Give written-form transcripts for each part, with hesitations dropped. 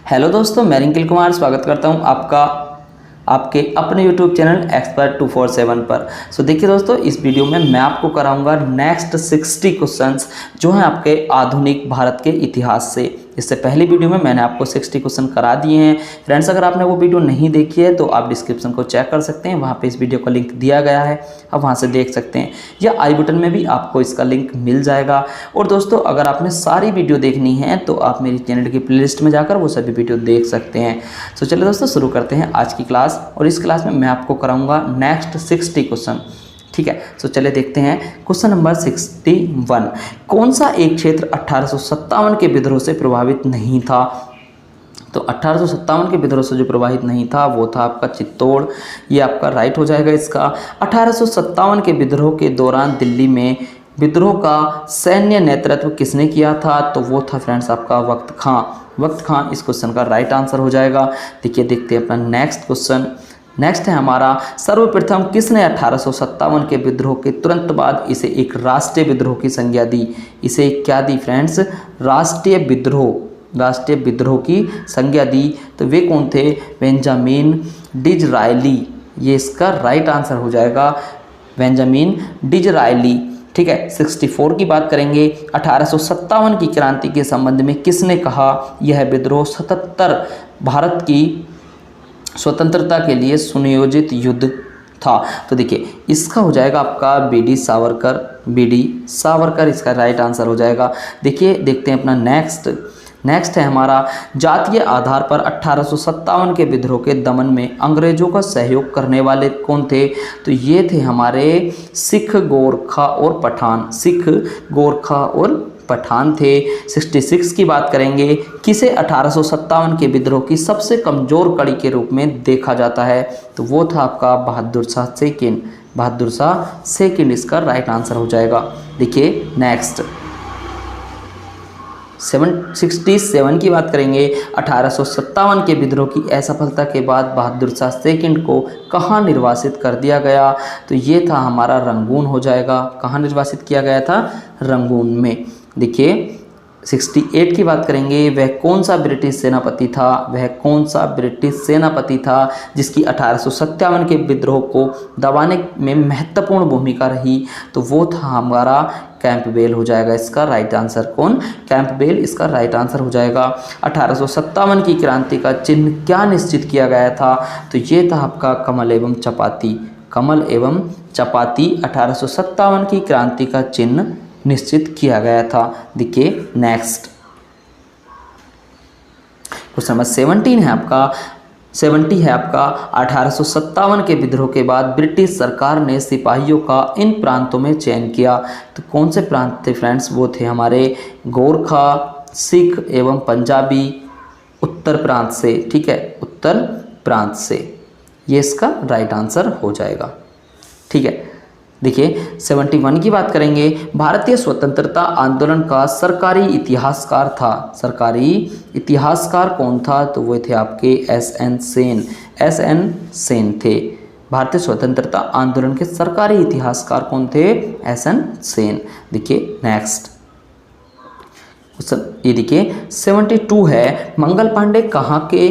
Hello दोस्तों, मैं रिंकिल कुमार स्वागत करता हूं आपके अपने YouTube चैनल एक्सपर्ट 247 पर। देखिए दोस्तों, इस वीडियो में मैं आपको कराऊंगा नेक्स्ट 60 क्वेश्चंस जो हैं आपके आधुनिक भारत के इतिहास से। इससे पहली वीडियो में मैंने आपको 60 क्वेश्चन करा दिए हैं। फ्रेंड्स, अगर आपने वो वीडियो नहीं देखी है तो आप डिस्क्रिप्शन को चेक कर सकते हैं, वहाँ पे इस वीडियो का लिंक दिया गया है, आप वहाँ से देख सकते हैं, या आई बटन में भी आपको इसका लिंक मिल जाएगा। और दोस्तों, अगर आपने सारी वीडियो देखनी है तो आप मेरी चैनल की प्लेलिस्ट में जाकर वो सभी वीडियो देख सकते हैं। चलिए दोस्तों, शुरू करते हैं आज की क्लास। और इस क्लास में मैं आपको कराऊंगा नेक्स्ट 60 क्वेश्चन। ठीक है, चलिए देखते हैं क्वेश्चन नंबर 61। कौन सा एक क्षेत्र 1857 के विद्रोह से प्रभावित नहीं था? तो 1857 के विद्रोह से जो प्रभावित नहीं था वो था आपका चित्तौड़। ये आपका राइट हो जाएगा इसका। 1857 के विद्रोह के दौरान दिल्ली में विद्रोह का सैन्य नेतृत्व किसने किया था? तो वो था फ्रेंड्स आपका वक्त खां। वक्त खां इस क्वेश्चन का राइट आंसर हो जाएगा। देखिए, देखते हैं अपना नेक्स्ट क्वेश्चन। नेक्स्ट है हमारा, सर्वप्रथम किसने 1857 के विद्रोह के तुरंत बाद इसे एक राष्ट्रीय विद्रोह की संज्ञा दी? इसे क्या दी फ्रेंड्स? राष्ट्रीय विद्रोह की संज्ञा दी। तो वे कौन थे? Benjamin Disraeli. ये इसका राइट आंसर हो जाएगा, बेंजामिन डिज़रायली। ठीक है, 64 की बात करेंगे। 1857 की क्रांति के संबंध में किसने कहा यह विद्रोह 77 भारत की स्वतंत्रता के लिए सुनियोजित युद्ध था? तो देखिए, इसका हो जाएगा आपका बीडी सावरकर इसका राइट आंसर हो जाएगा। देखिए, देखते हैं अपना नेक्स्ट है हमारा, जातीय आधार पर 1857 के विद्रोह के दमन में अंग्रेजों का सहयोग करने वाले कौन थे? तो ये थे हमारे सिख, गोरखा और पठान थे। 66 की बात करेंगे, किसे 1857 के विद्रोह की सबसे कमज़ोर कड़ी के रूप में देखा जाता है? तो वो था आपका बहादुर शाह सेकंड इसका राइट आंसर हो जाएगा। देखिए नेक्स्ट 67 की बात करेंगे। 1857 के विद्रोह की असफलता के बाद बहादुर शाह सेकंड को कहाँ निर्वासित कर दिया गया? तो ये था हमारा रंगून हो जाएगा। कहाँ निर्वासित किया गया था? रंगून में। देखिए 68 की बात करेंगे, वह कौन सा ब्रिटिश सेनापति था जिसकी 1857 के विद्रोह को दबाने में महत्वपूर्ण भूमिका रही? तो वो था हमारा कैंपबेल हो जाएगा इसका राइट आंसर। कौन? कैंपबेल इसका राइट आंसर हो जाएगा। 1857 की क्रांति का चिन्ह क्या निश्चित किया गया था? तो ये था आपका कमल एवं चपाती 1857 की क्रांति का चिन्ह निश्चित किया गया था। देखिए नेक्स्ट क्वेश्चन नंबर 70 है आपका 1857 के विद्रोह के बाद ब्रिटिश सरकार ने सिपाहियों का इन प्रांतों में चयन किया। तो कौन से प्रांत थे फ्रेंड्स? वो थे हमारे गोरखा, सिख एवं पंजाबी उत्तर प्रांत से। ठीक है, उत्तर प्रांत से ये इसका राइट आंसर हो जाएगा। ठीक है, देखिए 71 की बात करेंगे। भारतीय स्वतंत्रता आंदोलन का सरकारी इतिहासकार कौन था? तो वो थे आपके एस.एन. सेन थे। भारतीय स्वतंत्रता आंदोलन के सरकारी इतिहासकार कौन थे? एस.एन. सेन। देखिए नेक्स्ट ये देखिए 72 है, मंगल पांडे कहाँ के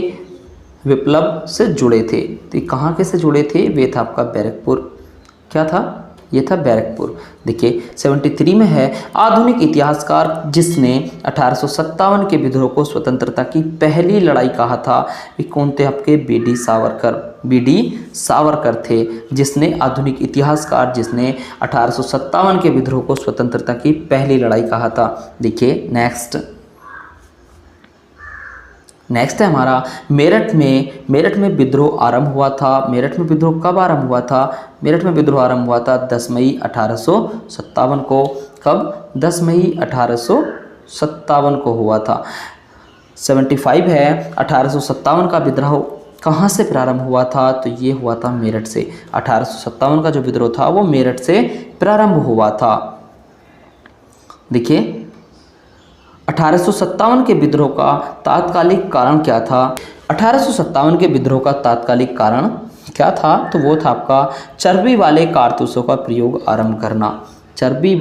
विप्लव से जुड़े थे? तो कहाँ के से जुड़े थे? वे था आपका बैरकपुर। क्या था? ये था बैरकपुर। देखिए 73 में है, आधुनिक इतिहासकार जिसने 1857 के विद्रोह को स्वतंत्रता की पहली लड़ाई कहा था, वे कौन थे आपके? बीडी सावरकर थे। जिसने आधुनिक इतिहासकार जिसने 1857 के विद्रोह को स्वतंत्रता की पहली लड़ाई कहा था। देखिए नेक्स्ट है हमारा, मेरठ में विद्रोह आरंभ हुआ था। मेरठ में विद्रोह कब आरंभ हुआ था? मेरठ में विद्रोह आरंभ हुआ था 10 मई 1857 को। कब? 10 मई 1857 को हुआ था। 75 है, 1857 का विद्रोह कहाँ से प्रारंभ हुआ था? तो ये हुआ था मेरठ से। 1857 का जो विद्रोह था वो मेरठ से प्रारंभ हुआ था। देखिए 1857 के विद्रोह का तात्कालिक कारण क्या था? 1857 के विद्रोह का तात्कालिक कारण क्या था? तो वो था आपका चर्बी वाले कारतूसों का प्रयोग आरंभ करना। चर्बी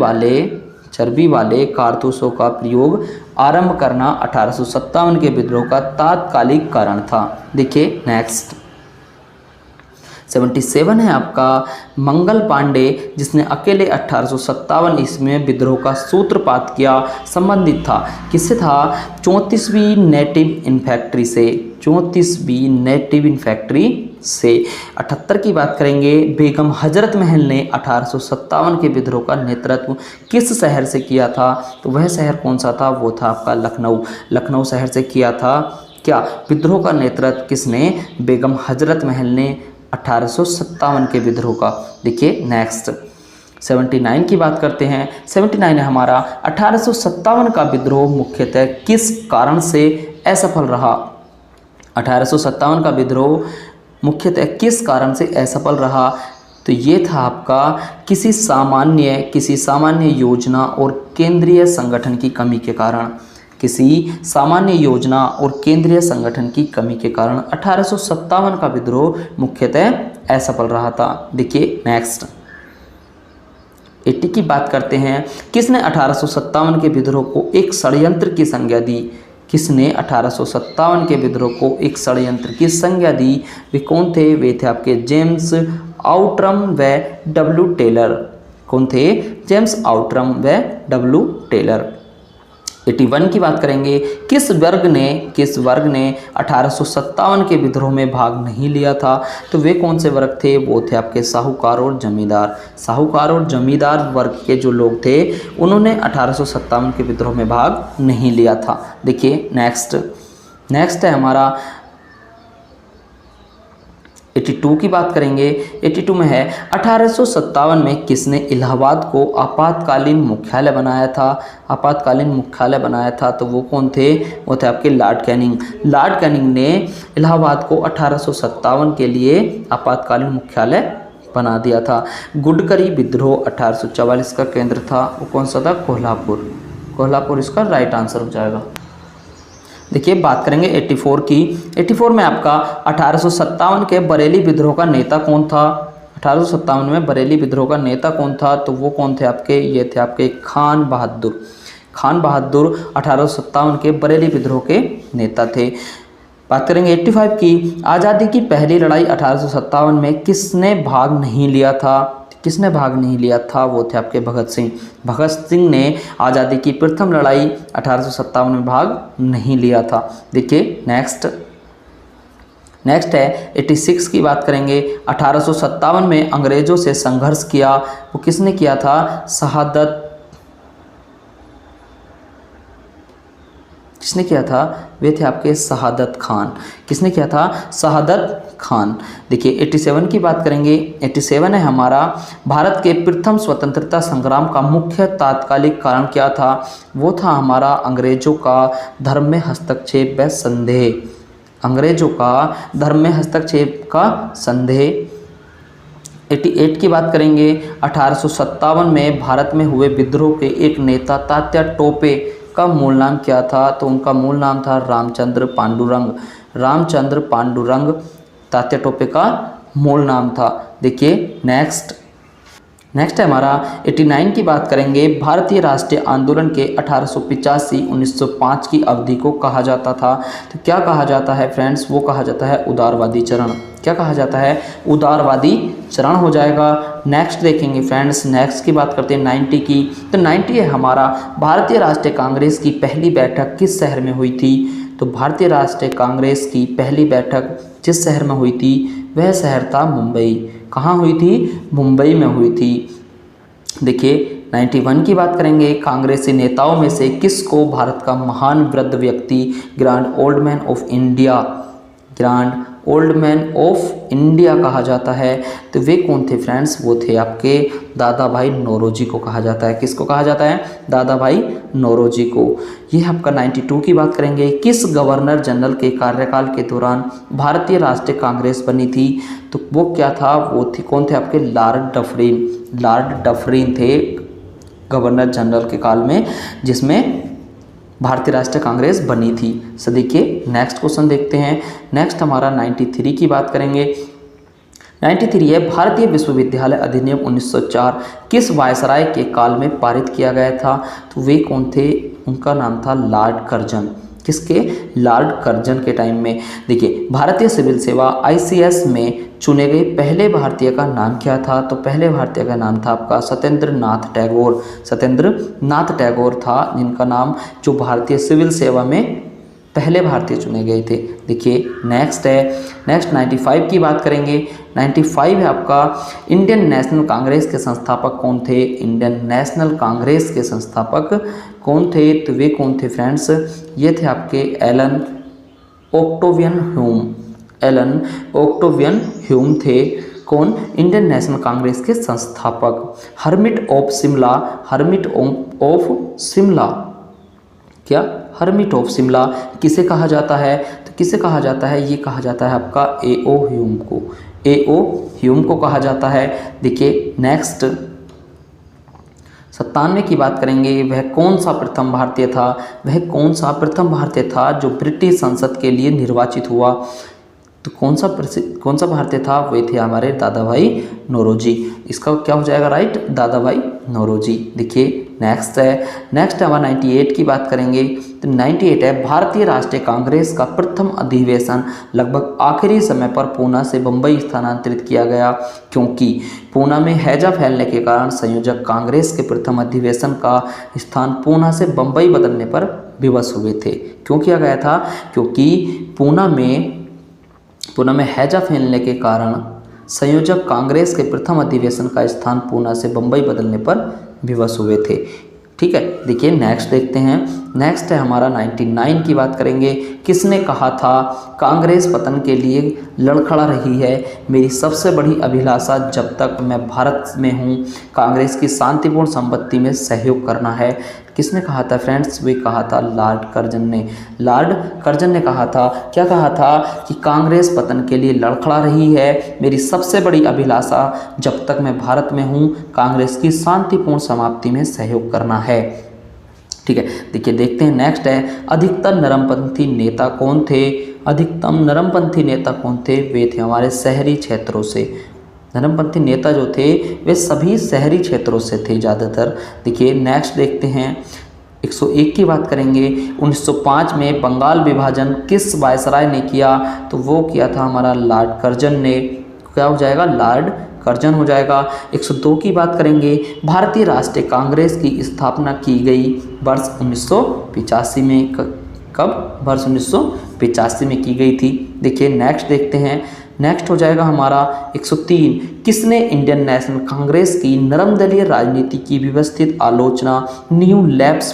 चर्बी वाले कारतूसों का प्रयोग आरंभ करना 1857 के विद्रोह का तात्कालिक कारण था। देखिए नेक्स्ट 77 है आपका मंगल पांडे, जिसने अकेले 1857 ईस्वी में विद्रोह का सूत्रपात किया, संबंधित था किससे था? 34वीं नेटिव इन्फैक्ट्री से, 34वीं नेटिव इन्फैक्ट्री से। 78 की बात करेंगे, बेगम हजरत महल ने 1857 के विद्रोह का नेतृत्व किस शहर से किया था? तो वह शहर कौन सा था? वो था आपका लखनऊ। लखनऊ शहर से किया था क्या विद्रोह का नेतृत्व किसने? बेगम हजरत महल ने 1857 के विद्रोह का। देखिए नेक्स्ट 79 की बात करते हैं। 79 है हमारा 1857 का विद्रोह मुख्यतः किस कारण से असफल रहा? 1857 का विद्रोह मुख्यतः किस कारण से असफल रहा? तो ये था आपका किसी सामान्य योजना और केंद्रीय संगठन की कमी के कारण। किसी सामान्य योजना और केंद्रीय संगठन की कमी के कारण 1857 का विद्रोह मुख्यतः असफल रहा था। देखिए नेक्स्ट 80 की बात करते हैं। किसने 1857 के विद्रोह को एक षड्यंत्र की संज्ञा दी? किसने 1857 के विद्रोह को एक षड्यंत्र की संज्ञा दी? वे कौन थे? वे थे आपके जेम्स आउट्रम व डब्ल्यू टेलर। कौन थे? जेम्स आउट्रम व डब्ल्यू टेलर। 81 की बात करेंगे। किस वर्ग ने 1857 के विद्रोह में भाग नहीं लिया था? तो वे कौन से वर्ग थे? वो थे आपके साहूकार और जमींदार। साहूकार और जमींदार वर्ग के जो लोग थे उन्होंने 1857 के विद्रोह में भाग नहीं लिया था। देखिए नेक्स्ट है हमारा 82 की बात करेंगे। 82 में है 1857 में किसने इलाहाबाद को आपातकालीन मुख्यालय बनाया था? आपातकालीन मुख्यालय बनाया था तो वो कौन थे? वो थे आपके लॉर्ड कैनिंग। लॉर्ड कैनिंग ने इलाहाबाद को 1857 के लिए आपातकालीन मुख्यालय बना दिया था। गुडकरी विद्रोह 1844 का केंद्र था, वो कौन सा था? कोल्हापुर। कोल्हापुर इसका राइट आंसर हो जाएगा। देखिए बात करेंगे 84 की। 84 में आपका 1857 के बरेली विद्रोह का नेता कौन था? 1857 में बरेली विद्रोह का नेता कौन था? तो वो कौन थे आपके? ये थे आपके खान बहादुर। खान बहादुर 1857 के बरेली विद्रोह के नेता थे। बात करेंगे 85 की। आज़ादी की पहली लड़ाई 1857 में किसने भाग नहीं लिया था? किसने भाग नहीं लिया था? वो थे आपके भगत सिंह। भगत सिंह ने आज़ादी की प्रथम लड़ाई 1857 में भाग नहीं लिया था। देखिए नेक्स्ट है 86 की बात करेंगे। 1857 में अंग्रेजों से संघर्ष किया, वो किसने किया था? किसने किया था? वे थे आपके शहादत खान। किसने किया था? शहादत खान। देखिए 87 की बात करेंगे। 87 है हमारा भारत के प्रथम स्वतंत्रता संग्राम का मुख्य तात्कालिक कारण क्या था? वो था हमारा अंग्रेजों का धर्म में हस्तक्षेप व संदेह। अंग्रेजों का धर्म में हस्तक्षेप का संदेह। 88 की बात करेंगे। 1857 में भारत में हुए विद्रोह के एक नेता तात्या टोपे का मूल नाम क्या था? तो उनका मूल नाम था रामचंद्र पांडुरंग। रामचंद्र पांडुरंग तात्या टोपे का मूल नाम था। देखिए नेक्स्ट है हमारा 89 की बात करेंगे। भारतीय राष्ट्रीय आंदोलन के 1885-1905 की अवधि को कहा जाता था, तो क्या कहा जाता है फ्रेंड्स? वो कहा जाता है उदारवादी चरण। क्या कहा जाता है? उदारवादी चरण हो जाएगा। नेक्स्ट देखेंगे फ्रेंड्स, नेक्स्ट की बात करते हैं 90 की। तो 90 है हमारा भारतीय राष्ट्रीय कांग्रेस की पहली बैठक किस शहर में हुई थी? तो भारतीय राष्ट्रीय कांग्रेस की पहली बैठक जिस शहर में हुई थी वह शहर था मुंबई। कहाँ हुई थी? मुंबई में हुई थी। देखिए 91 की बात करेंगे। कांग्रेसी नेताओं में से किसको भारत का महान वृद्ध व्यक्ति, grand old man of India कहा जाता है? तो वे कौन थे फ्रेंड्स? वो थे आपके दादा भाई नौरोजी को कहा जाता है। किसको कहा जाता है? दादा भाई नौरोजी को। ये आपका 92 की बात करेंगे। किस गवर्नर जनरल के कार्यकाल के दौरान भारतीय राष्ट्रीय कांग्रेस बनी थी? तो वो क्या था? वो थे कौन थे आपके? Lord Dufferin. लॉर्ड डफरिन थे गवर्नर जनरल के काल में जिसमें भारतीय राष्ट्रीय कांग्रेस बनी थी। सो देखिए नेक्स्ट क्वेश्चन देखते हैं। नेक्स्ट हमारा 93 की बात करेंगे। 93 है भारतीय विश्वविद्यालय अधिनियम 1904 किस वायसराय के काल में पारित किया गया था? तो वे कौन थे? उनका नाम था लॉर्ड कर्जन। किसके? लॉर्ड कर्जन के टाइम में। देखिए, भारतीय सिविल सेवा ICS में चुने गए पहले भारतीय का नाम क्या था? तो पहले भारतीय का नाम था आपका सत्येंद्र नाथ टैगोर। सत्येंद्र नाथ टैगोर था जिनका नाम, जो भारतीय सिविल सेवा में पहले भारतीय चुने गए थे। देखिए नेक्स्ट 95 की बात करेंगे। 95 है आपका इंडियन नेशनल कांग्रेस के संस्थापक कौन थे? इंडियन नेशनल कांग्रेस के संस्थापक कौन थे? तो वे कौन थे फ्रेंड्स? ये थे आपके Allan Octavian Hume. Allan Octavian Hume थे कौन? इंडियन नेशनल कांग्रेस के संस्थापक। Hermit of Shimla, hermit of Shimla, क्या? हर्मिट ऑफ शिमला किसे कहा जाता है? तो किसे कहा जाता है? ये कहा जाता है आपका A.O. ह्यूम को। A.O. ह्यूम को कहा जाता है। देखिए नेक्स्ट 97 की बात करेंगे। वह कौन सा प्रथम भारतीय था? वह कौन सा प्रथम भारतीय था जो ब्रिटिश संसद के लिए निर्वाचित हुआ? तो कौन सा भारतीय था? वे थे हमारे दादा भाई नौरोजी। इसका क्या हो जाएगा? राइट, दादा भाई नौरोजी। देखिए नेक्स्ट है हमारा 98 की बात करेंगे। तो 98 है भारतीय राष्ट्रीय कांग्रेस का प्रथम अधिवेशन लगभग आखिरी समय पर पूना से बंबई स्थानांतरित किया गया, क्योंकि पूना में हैजा फैलने के कारण संयोजक कांग्रेस के प्रथम अधिवेशन का स्थान पूना से बंबई बदलने पर विवश हुए थे। क्यों किया गया था? क्योंकि पूना में हैजा फैलने के कारण संयोजक कांग्रेस के प्रथम अधिवेशन का स्थान पूना से बंबई बदलने पर विवश हुए थे। ठीक है, देखिए नेक्स्ट देखते हैं। नेक्स्ट है हमारा 99 की बात करेंगे। किसने कहा था कांग्रेस पतन के लिए लड़खड़ा रही है? मेरी सबसे बड़ी अभिलाषा जब तक मैं भारत में हूँ कांग्रेस की शांतिपूर्ण संपत्ति में सहयोग करना है। किसने कहा था फ्रेंड्स? वे कहा था लॉर्ड कर्जन ने। लॉर्ड कर्जन ने कहा था, क्या कहा था? कि कांग्रेस पतन के लिए लड़खड़ा रही है, मेरी सबसे बड़ी अभिलाषा जब तक मैं भारत में हूँ कांग्रेस की शांतिपूर्ण समाप्ति में सहयोग करना है। ठीक है, देखिए देखते हैं नेक्स्ट है अधिकतर नरमपंथी नेता कौन थे? अधिकतम नरमपंथी नेता कौन थे? वे थे हमारे शहरी क्षेत्रों से। नरमपंथी नेता जो थे वे सभी शहरी क्षेत्रों से थे ज़्यादातर। देखिए नेक्स्ट देखते हैं 101 की बात करेंगे। 1905 में बंगाल विभाजन किस वायसराय ने किया? तो वो किया था हमारा लॉर्ड कर्जन ने। क्या हो जाएगा? लॉर्ड कर्जन हो जाएगा। 102 की बात करेंगे। भारतीय राष्ट्रीय कांग्रेस की स्थापना की गई वर्ष 1985 में। कब? वर्ष 1985 में की गई थी। देखिए नेक्स्ट देखते हैं। नेक्स्ट हो जाएगा हमारा 103। किसने इंडियन नेशनल कांग्रेस की नरमदलीय राजनीति की व्यवस्थित आलोचना न्यू लैप्स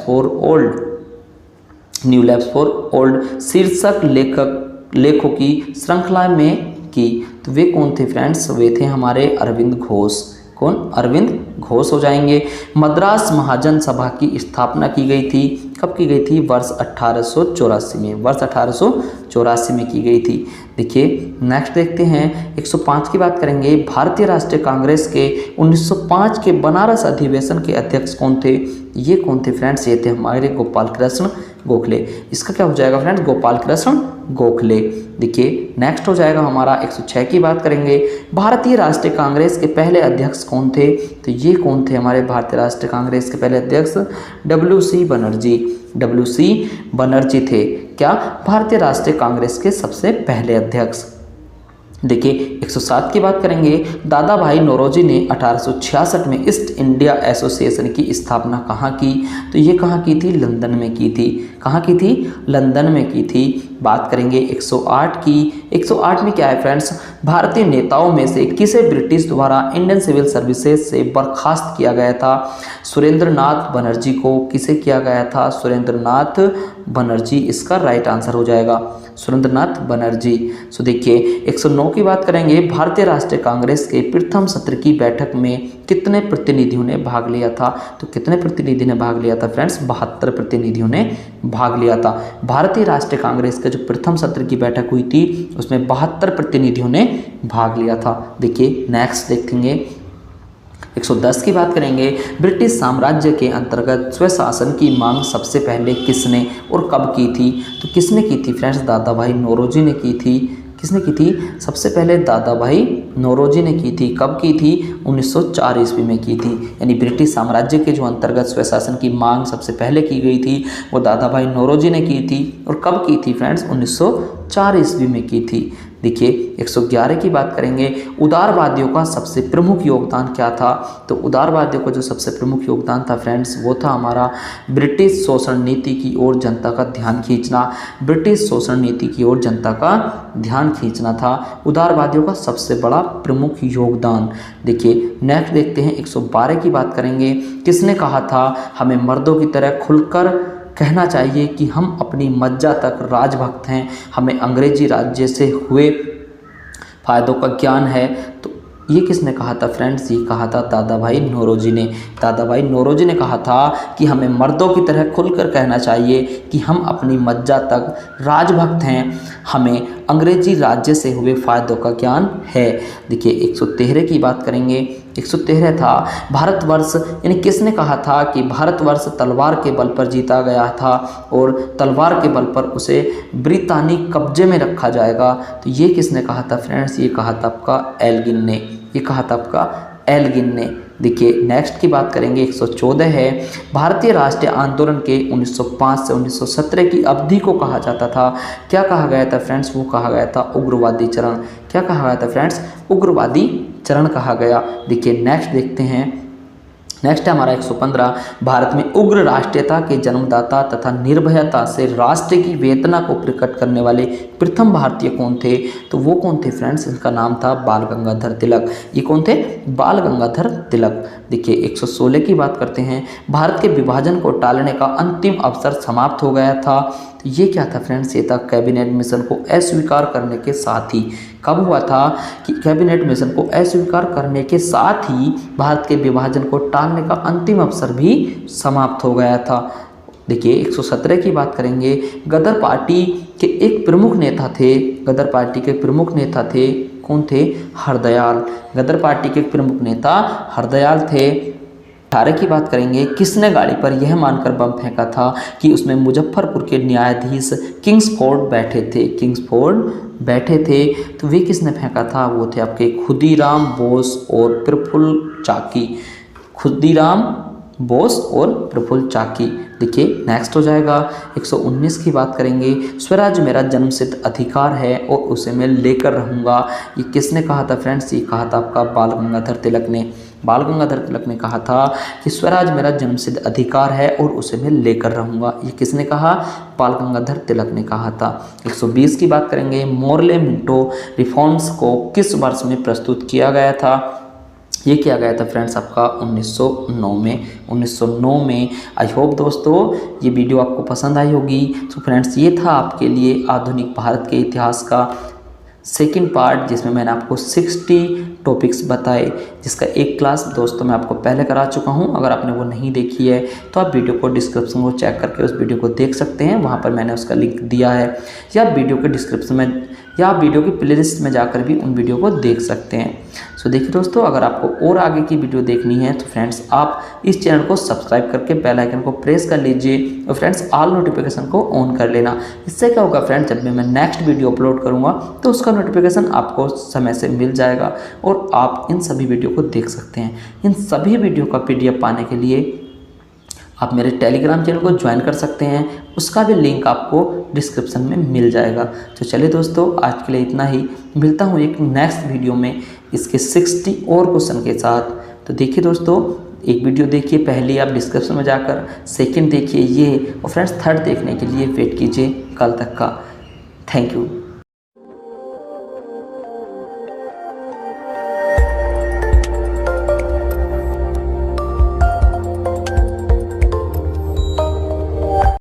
फॉर ओल्ड शीर्षक लेखों की श्रृंखला में की? तो वे कौन थे फ्रेंड्स? वे थे हमारे अरविंद घोष। कौन? अरविंद घोष हो जाएंगे। मद्रास महाजन सभा की स्थापना की गई थी। कब की गई थी? वर्ष 1884 में। वर्ष 1884 में की गई थी। देखिए नेक्स्ट देखते हैं 105 की बात करेंगे। भारतीय राष्ट्रीय कांग्रेस के 1905 के बनारस अधिवेशन के अध्यक्ष कौन थे? ये कौन थे फ्रेंड्स? ये थे हमारे गोपाल कृष्ण गोखले। इसका क्या हो जाएगा फ्रेंड्स? गोपाल कृष्ण गोखले। देखिए नेक्स्ट हो जाएगा हमारा 106 की बात करेंगे। भारतीय राष्ट्रीय कांग्रेस के पहले अध्यक्ष कौन थे? तो ये कौन थे हमारे भारतीय राष्ट्रीय कांग्रेस के पहले अध्यक्ष? WC बनर्जी थे। क्या? भारतीय राष्ट्रीय कांग्रेस के सबसे पहले अध्यक्ष। देखिए 107 की बात करेंगे। दादा भाई नौरोजी ने 1866 में ईस्ट इंडिया एसोसिएशन की स्थापना कहाँ की? तो ये कहाँ की थी? लंदन में की थी। कहाँ की थी? लंदन में की थी। बात करेंगे 108 की। 108 में क्या है फ्रेंड्स? भारतीय नेताओं में से किसे ब्रिटिश द्वारा इंडियन सिविल सर्विसेज से बर्खास्त किया गया था? सुरेंद्र नाथ बनर्जी को। किसे किया गया था? सुरेंद्र नाथ बनर्जी इसका राइट आंसर हो जाएगा, सुरेंद्र नाथ बनर्जी। सो देखिए 109 की बात करेंगे। भारतीय राष्ट्रीय कांग्रेस के प्रथम सत्र की बैठक में कितने प्रतिनिधियों ने भाग लिया था? तो कितने प्रतिनिधि ने भाग लिया था फ्रेंड्स? 72 प्रतिनिधियों ने भाग लिया था। भारतीय राष्ट्रीय कांग्रेस का जो प्रथम सत्र की बैठक हुई थी उसमें 72 प्रतिनिधियों ने भाग लिया था। देखिए नेक्स्ट देखेंगे 110 की बात करेंगे। ब्रिटिश साम्राज्य के अंतर्गत स्वशासन की मांग सबसे पहले किसने और कब की थी? तो किसने की थी फ्रेंड्स? दादा भाई नौरोजी ने की थी। किसने की थी? सबसे पहले दादा भाई नौरोजी ने की थी। कब की थी? 1904 ईस्वी में की थी। यानी ब्रिटिश साम्राज्य के जो अंतर्गत स्वशासन की मांग सबसे पहले की गई थी वो दादा भाई नौरोजी ने की थी। और कब की थी फ्रेंड्स? 1904 ईस्वी में की थी। देखिए 111 की बात करेंगे, उदारवादियों का सबसे प्रमुख योगदान क्या था? तो उदारवादियों का जो सबसे प्रमुख योगदान था फ्रेंड्स वो था हमारा ब्रिटिश शोषण नीति की ओर जनता का ध्यान खींचना। ब्रिटिश शोषण नीति की ओर जनता का ध्यान खींचना था उदारवादियों का सबसे बड़ा प्रमुख योगदान। देखिए नेक्स्ट देखते हैं 112 की बात करेंगे। किसने कहा था हमें मर्दों की तरह खुलकर कहना चाहिए कि हम अपनी मज्जा तक राजभक्त हैं, हमें अंग्रेजी राज्य से हुए फायदों का ज्ञान है? तो ये किसने कहा था फ्रेंड्स? ये कहा था दादा भाई नौरोजी ने। दादा भाई नौरोजी ने कहा था कि हमें मर्दों की तरह खुलकर कहना चाहिए कि हम अपनी मज्जा तक राजभक्त हैं, हमें अंग्रेजी राज्य से हुए फायदों का ज्ञान है। देखिए 113 की बात करेंगे। 113 था भारतवर्ष, यानी किसने कहा था कि भारतवर्ष तलवार के बल पर जीता गया था और तलवार के बल पर उसे ब्रितानी कब्जे में रखा जाएगा? तो ये किसने कहा था फ्रेंड्स? ये कहा था आपका एल्गिन ने। ये कहा था आपका एल्गिन ने। देखिए नेक्स्ट की बात करेंगे 114 है। भारतीय राष्ट्रीय आंदोलन के 1905 से 1917 की अवधि को कहा जाता था, क्या कहा गया था फ्रेंड्स? वो कहा गया था उग्रवादी चरण। क्या कहा गया था फ्रेंड्स? उग्रवादी चरण कहा गया। देखिए नेक्स्ट देखते हैं। नेक्स्ट है हमारा 115। भारत में उग्र राष्ट्रीयता के जन्मदाता तथा निर्भयता से राष्ट्र की वेदना को प्रकट करने वाले प्रथम भारतीय कौन थे? तो वो कौन थे फ्रेंड्स? इनका नाम था बाल गंगाधर तिलक। ये कौन थे? बाल गंगाधर तिलक। देखिए 116 की बात करते हैं। भारत के विभाजन को टालने का अंतिम अवसर समाप्त हो गया था। तो ये क्या था फ्रेंड्स? ये था कैबिनेट मिशन को अस्वीकार करने के साथ ही। कब हुआ था कि कैबिनेट मिशन को अस्वीकार करने के साथ ही भारत के विभाजन को टालने का अंतिम अवसर भी समाप्त हो गया था। देखिए 117 की बात करेंगे। गदर पार्टी के एक प्रमुख नेता थे। गदर पार्टी के प्रमुख नेता थे, कौन थे? हरदयाल। गदर पार्टी के प्रमुख नेता हरदयाल थे। 18 की बात करेंगे। किसने गाड़ी पर यह मानकर बम फेंका था कि उसमें मुजफ्फरपुर के न्यायाधीश किंग्सफोर्ड बैठे थे? किंग्सफोर्ड बैठे थे। तो वे किसने फेंका था? वो थे आपके खुदीराम बोस और प्रफुल्ल चाकी। खुदीराम बोस और प्रफुल्ल चाकी। देखिए नेक्स्ट हो जाएगा 119 की बात करेंगे। स्वराज मेरा जन्मसिद्ध अधिकार है और उसे मैं लेकर रहूँगा। ये किसने कहा था फ्रेंड्स? ये कहा था आपका बाल गंगाधर तिलक ने। बाल गंगाधर तिलक ने कहा था कि स्वराज मेरा जन्मसिद्ध अधिकार है और उसे मैं लेकर रहूँगा। ये किसने कहा? बाल गंगाधर तिलक ने कहा था। 120 की बात करेंगे। मोरले मिंटो रिफॉर्म्स को किस वर्ष में प्रस्तुत किया गया था? ये किया गया था फ्रेंड्स आपका 1909 में। 1909 में। आई होप दोस्तों ये वीडियो आपको पसंद आई होगी। तो फ्रेंड्स ये था आपके लिए आधुनिक भारत के इतिहास का सेकंड पार्ट, जिसमें मैंने आपको 60 टॉपिक्स बताए, जिसका एक क्लास दोस्तों मैं आपको पहले करा चुका हूं। अगर आपने वो नहीं देखी है तो आप वीडियो को डिस्क्रिप्शन को चेक करके उस वीडियो को देख सकते हैं। वहां पर मैंने उसका लिंक दिया है, या वीडियो के डिस्क्रिप्शन में या वीडियो की प्लेलिस्ट में जाकर भी उन वीडियो को देख सकते हैं। सो देखिए दोस्तों, अगर आपको और आगे की वीडियो देखनी है तो फ्रेंड्स आप इस चैनल को सब्सक्राइब करके बेल आइकन को प्रेस कर लीजिए और फ्रेंड्स ऑल नोटिफिकेशन को ऑन कर लेना। इससे क्या होगा फ्रेंड्स, जब भी मैं नेक्स्ट वीडियो अपलोड करूँगा तो उसका नोटिफिकेशन आपको समय से मिल जाएगा और आप इन सभी वीडियो को देख सकते हैं। इन सभी वीडियो का PDF पाने के लिए आप मेरे टेलीग्राम चैनल को ज्वाइन कर सकते हैं, उसका भी लिंक आपको डिस्क्रिप्शन में मिल जाएगा। तो चलिए दोस्तों, आज के लिए इतना ही। मिलता हूँ एक नेक्स्ट वीडियो में इसके 60 और क्वेश्चन के साथ। तो देखिए दोस्तों, एक वीडियो देखिए पहले आप डिस्क्रिप्शन में जाकर, सेकंड देखिए ये, और फ्रेंड्स थर्ड देखने के लिए वेट कीजिए कल तक का। Thank you.